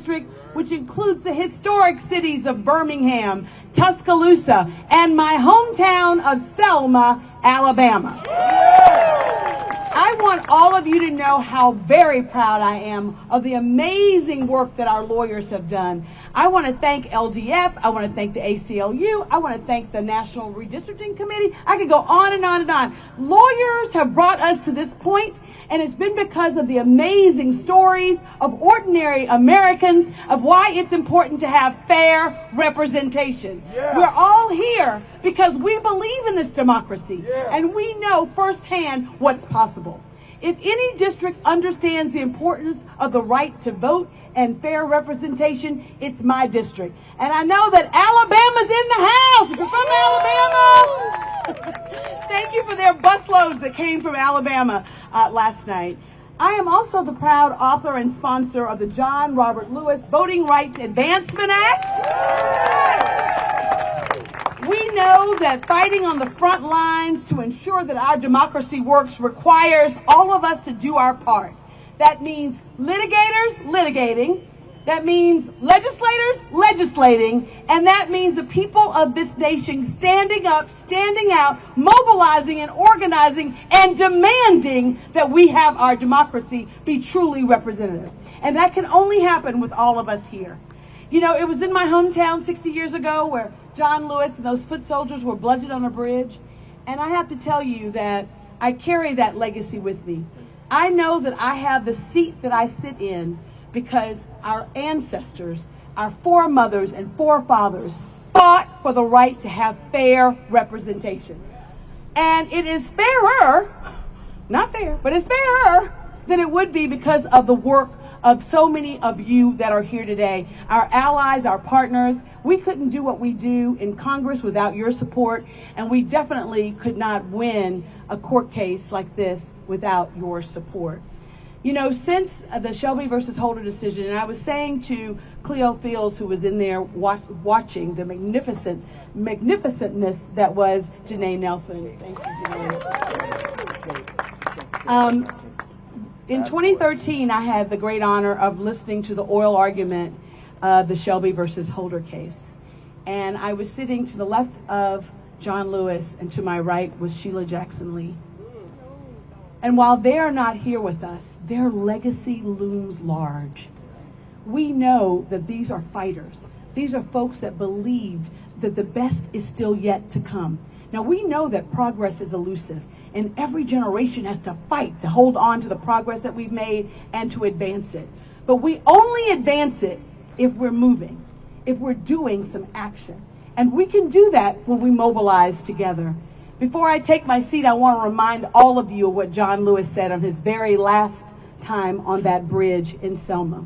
district, which includes the historic cities of Birmingham, Tuscaloosa, and my hometown of Selma, Alabama. I want all of you to know how very proud I am of the amazing work that our lawyers have done. I want to thank LDF. I want to thank the ACLU. I want to thank the National Redistricting Committee. I could go on and on and on. Lawyers have brought us to this point, and it's been because of the amazing stories of ordinary Americans of why it's important to have fair representation. Yeah. We're all here because we believe in this democracy, and we know firsthand what's possible. If any district understands the importance of the right to vote and fair representation, it's my district. And I know that Alabama's in the house. If you're from Alabama, thank you for their busloads that came from Alabama last night. I am also the proud author and sponsor of the John Robert Lewis Voting Rights Advancement Act. We know that fighting on the front lines to ensure that our democracy works requires all of us to do our part. That means litigators litigating, that means legislators legislating, and that means the people of this nation standing up, standing out, mobilizing and organizing and demanding that we have our democracy be truly representative. And that can only happen with all of us here. You know, it was in my hometown 60 years ago where John Lewis and those foot soldiers were bludgeoned on a bridge. And I have to tell you that I carry that legacy with me. I know that I have the seat that I sit in because our ancestors, our foremothers and forefathers fought for the right to have fair representation. And it is fairer, not fair, but it's fairer than it would be because of the work of so many of you that are here today, our allies, our partners. We couldn't do what we do in Congress without your support, and we definitely could not win a court case like this without your support. You know, since the Shelby versus Holder decision, and I was saying to Cleo Fields, who was in there watching the magnificentness that was Janae Nelson. Thank you, Janae. In 2013, I had the great honor of listening to the oral argument of the Shelby versus Holder case. And I was sitting to the left of John Lewis, and to my right was Sheila Jackson Lee. And while they are not here with us, their legacy looms large. We know that these are fighters. These are folks that believed that the best is still yet to come. Now, we know that progress is elusive, and every generation has to fight to hold on to the progress that we've made and to advance it. But we only advance it if we're moving, if we're doing some action. And we can do that when we mobilize together. Before I take my seat, I want to remind all of you of what John Lewis said on his very last time on that bridge in Selma.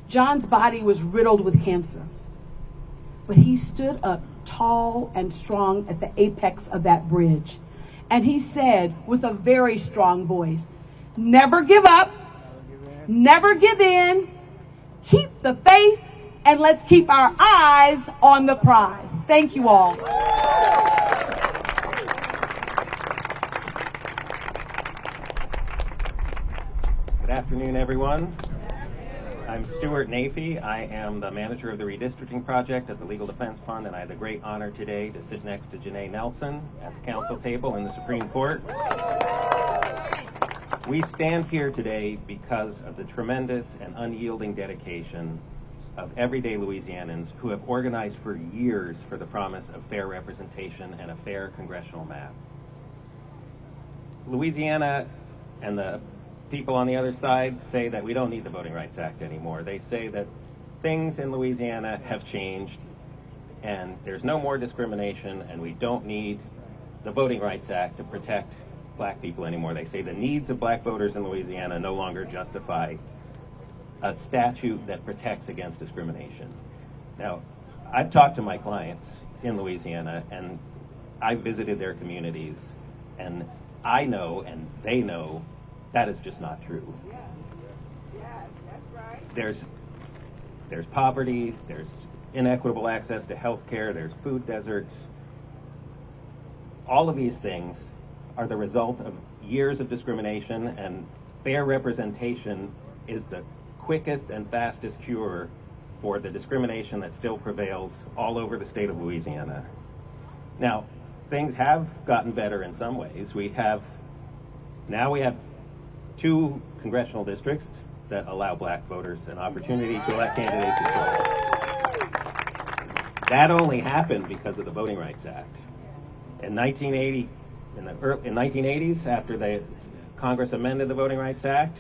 John's body was riddled with cancer, but he stood up tall and strong at the apex of that bridge. And he said with a very strong voice, never give up, never give in, keep the faith, and let's keep our eyes on the prize. Thank you all. Good afternoon, everyone. I'm Stuart Nafee. I am the manager of the Redistricting Project at the Legal Defense Fund, and I had the great honor today to sit next to Janae Nelson at the council table in the Supreme Court. We stand here today because of the tremendous and unyielding dedication of everyday Louisianans who have organized for years for the promise of fair representation and a fair congressional map. Louisiana and the people on the other side say that we don't need the Voting Rights Act anymore. They say that things in Louisiana have changed and there's no more discrimination and we don't need the Voting Rights Act to protect black people anymore. They say the needs of black voters in Louisiana no longer justify a statute that protects against discrimination. Now, I've talked to my clients in Louisiana and I've visited their communities, and I know and they know that is just not true. Yeah, that's right. There's poverty, there's inequitable access to health care, there's food deserts. All of these things are the result of years of discrimination, and fair representation is the quickest and fastest cure for the discrimination that still prevails all over the state of Louisiana. Now, things have gotten better in some ways. Now we have 2 congressional districts that allow black voters an opportunity to elect candidates as well. That only happened because of the Voting Rights Act. In 1980, in the 1980s, after the Congress amended the Voting Rights Act,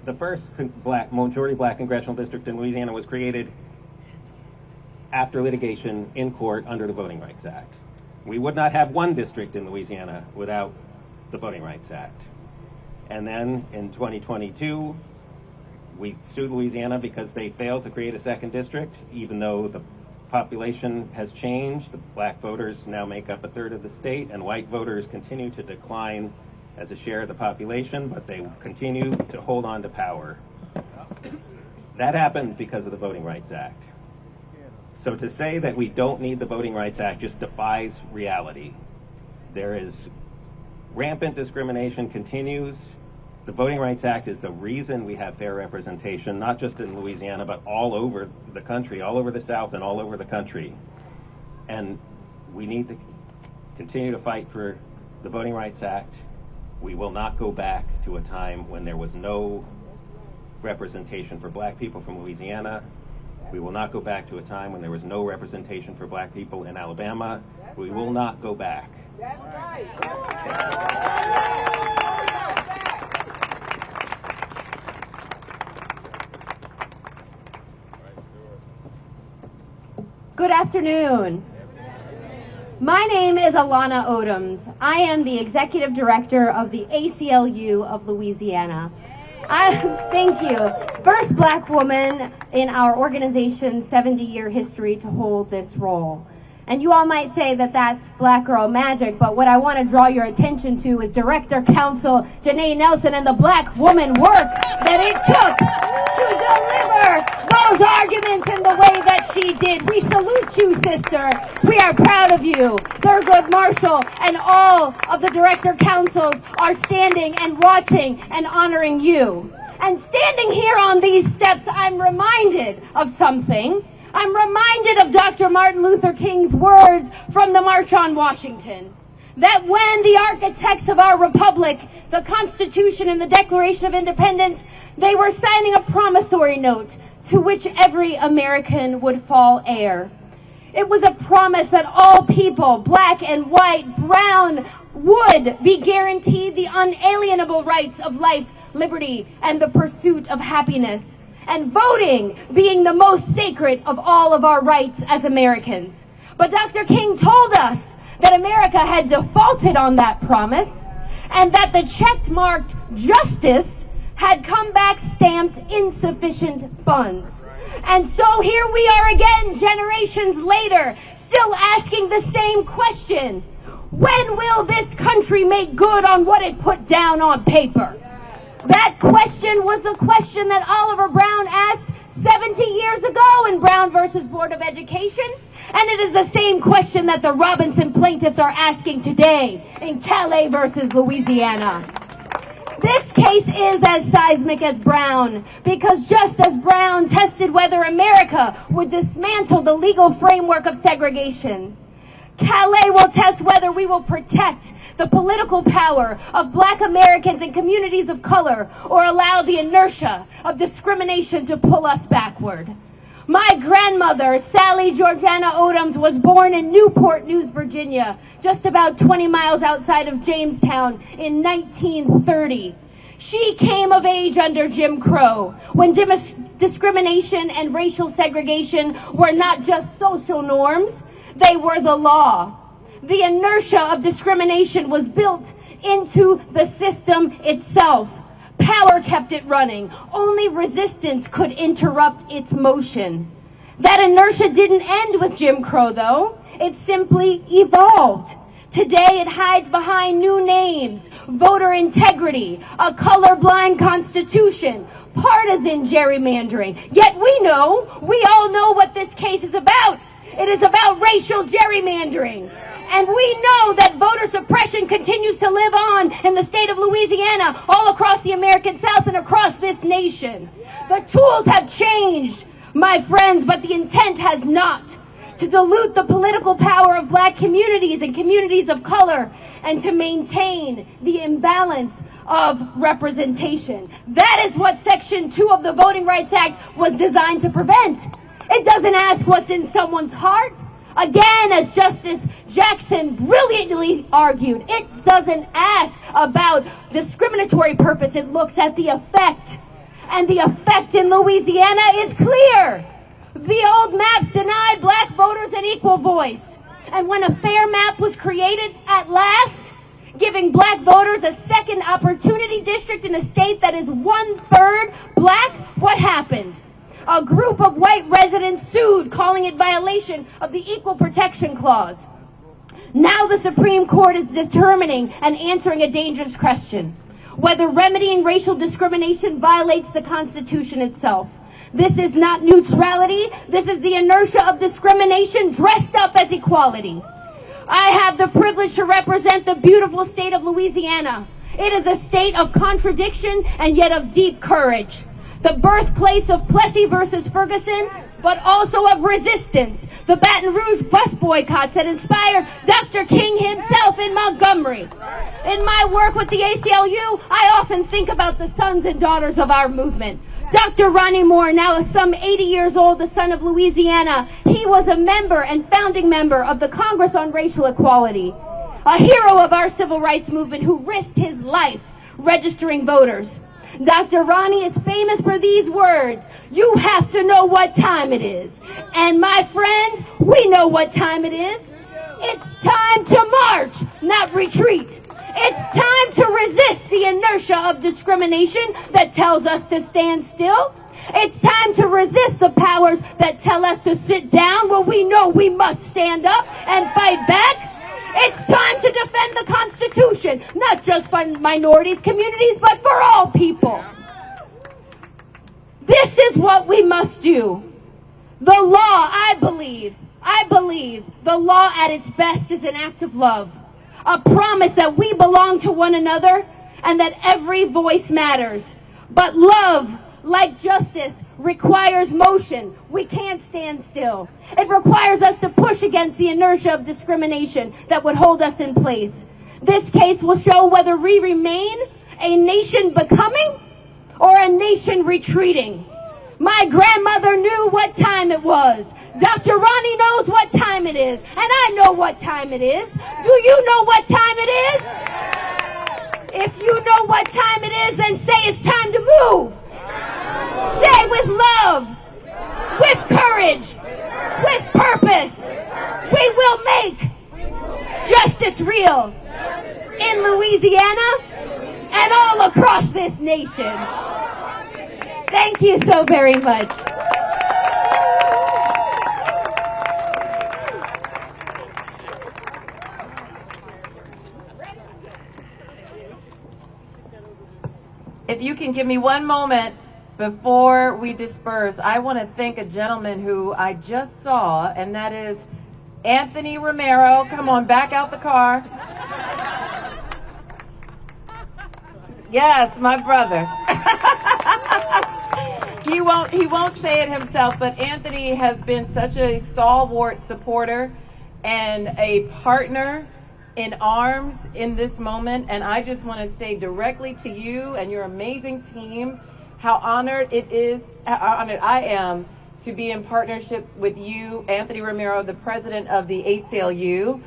the first majority black congressional district in Louisiana was created after litigation in court under the Voting Rights Act. We would not have 1 district in Louisiana without the Voting Rights Act. And then in 2022, we sued Louisiana because they failed to create a 2nd district, even though the population has changed. The black voters now make up 1/3 of the state, and white voters continue to decline as a share of the population, but they continue to hold on to power. That happened because of the Voting Rights Act. So to say that we don't need the Voting Rights Act just defies reality. There is rampant discrimination continues. The Voting Rights Act is the reason we have fair representation, not just in Louisiana, but all over the country, all over the South and all over the country. And we need to continue to fight for the Voting Rights Act. We will not go back to a time when there was no representation for black people from Louisiana. We will not go back to a time when there was no representation for black people in Alabama. We will not go back. That's right. Good afternoon. My name is Alana Odoms. I am the Executive Director of the ACLU of Louisiana. Thank you. First black woman in our organization's 70-year history to hold this role. And you all might say that that's black girl magic, but what I want to draw your attention to is Director Counsel Janae Nelson and the black woman work that it took to deliver those arguments in the way that she did. We salute you, sister. We are proud of you. Thurgood Marshall and all of the Director Councils are standing and watching and honoring you. And standing here on these steps, I'm reminded of something. I'm reminded of Dr. Martin Luther King's words from the March on Washington, that when the architects of our republic, the Constitution and the Declaration of Independence, they were signing a promissory note to which every American would fall heir. It was a promise that all people, black and white, brown, would be guaranteed the unalienable rights of life, liberty, and the pursuit of happiness. And voting being the most sacred of all of our rights as Americans. But Dr. King told us that America had defaulted on that promise and that the check-marked justice had come back stamped insufficient funds. And so here we are again, generations later, still asking the same question. When will this country make good on what it put down on paper? That question was a question that Oliver Brown asked 70 years ago in Brown versus Board of Education. And it is the same question that the Robinson plaintiffs are asking today in Calais versus Louisiana. This case is as seismic as Brown, because just as Brown tested whether America would dismantle the legal framework of segregation, Calais will test whether we will protect the political power of black Americans and communities of color, or allow the inertia of discrimination to pull us backward. My grandmother, Sally Georgiana Odoms, was born in Newport News, Virginia, just about 20 miles outside of Jamestown in 1930. She came of age under Jim Crow, when discrimination and racial segregation were not just social norms, they were the law. The inertia of discrimination was built into the system itself. Power kept it running. Only resistance could interrupt its motion. That inertia didn't end with Jim Crow, though. It simply evolved. Today it hides behind new names, voter integrity, a colorblind constitution, partisan gerrymandering. Yet we all know what this case is about. It is about racial gerrymandering. And we know that voter suppression continues to live on in the state of Louisiana, all across the American South and across this nation. The tools have changed, my friends, but the intent has not. To dilute the political power of black communities and communities of color, and to maintain the imbalance of representation. That is what Section 2 of the Voting Rights Act was designed to prevent. It doesn't ask what's in someone's heart. Again, as Justice Jackson brilliantly argued, it doesn't ask about discriminatory purpose. It looks at the effect. And the effect in Louisiana is clear. The old maps denied black voters an equal voice. And when a fair map was created at last, giving black voters a second opportunity district in a state that is 1/3 black, what happened? A group of white residents sued, calling it violation of the Equal Protection Clause. Now the Supreme Court is determining and answering a dangerous question: whether remedying racial discrimination violates the Constitution itself. This is not neutrality. This is the inertia of discrimination dressed up as equality. I have the privilege to represent the beautiful state of Louisiana. It is a state of contradiction and yet of deep courage. The birthplace of Plessy versus Ferguson, but also of resistance. The Baton Rouge bus boycotts that inspired Dr. King himself in Montgomery. In my work with the ACLU, I often think about the sons and daughters of our movement. Dr. Ronnie Moore, now some 80 years old, the son of Louisiana, he was a member and founding member of the Congress on Racial Equality, a hero of our civil rights movement who risked his life registering voters. Dr. Ronnie is famous for these words: "You have to know what time it is." And my friends, we know what time it is. It's time to march, not retreat. It's time to resist the inertia of discrimination that tells us to stand still. It's time to resist the powers that tell us to sit down when we know we must stand up and fight back. It's time to defend the Constitution, not just for minorities, communities, but for all people. This is what we must do. The law, I believe the law at its best is an act of love. A promise that we belong to one another and that every voice matters. But love, like justice, requires motion. We can't stand still. It requires us to push against the inertia of discrimination that would hold us in place. This case will show whether we remain a nation becoming or a nation retreating. My grandmother knew what time it was. Dr. Ronnie knows what time it is. And I know what time it is. Do you know what time it is? If you know what time it is, then say it's time to move. Say with love, with courage, with purpose. We will make justice real in Louisiana and all across this nation. Thank you so very much. If you can give me one moment before we disperse, I want to thank a gentleman who I just saw, and that is Anthony Romero. Come on, back out the car. Yes, my brother. He won't say it himself, but Anthony has been such a stalwart supporter and a partner in arms in this moment, and I just want to say directly to you and your amazing team how honored I am to be in partnership with you, Anthony Romero, the president of the ACLU,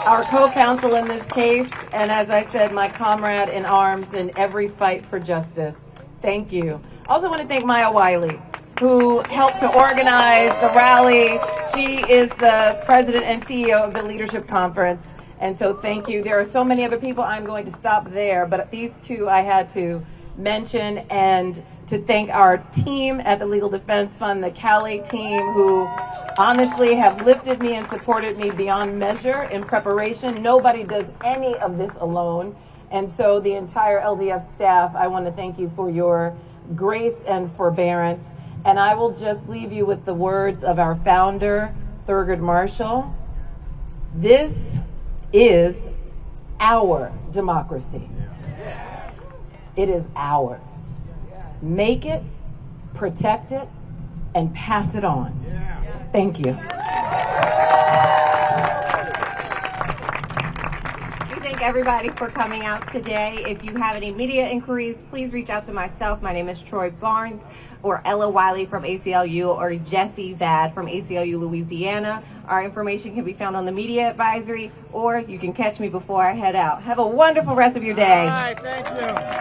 our co-counsel in this case, and as I said, my comrade in arms in every fight for justice. Thank you. I also want to thank Maya Wiley, who helped to organize the rally. She is the president and CEO of the Leadership Conference, and so thank you. There are so many other people. I'm going to stop there, but these two I had to mention, and to thank our team at the Legal Defense Fund, the Cali team, who honestly have lifted me and supported me beyond measure in preparation. Nobody does any of this alone. And so the entire LDF staff, I want to thank you for your grace and forbearance. And I will just leave you with the words of our founder, Thurgood Marshall. This is our democracy. It is ours. Make it, protect it, and pass it on. Thank you. We thank everybody for coming out today. If you have any media inquiries, please reach out to myself. My name is Troy Barnes, or Ella Wiley from ACLU, or Jesse Vad from ACLU Louisiana. Our information can be found on the media advisory, or you can catch me before I head out. Have a wonderful rest of your day. All right, thank you.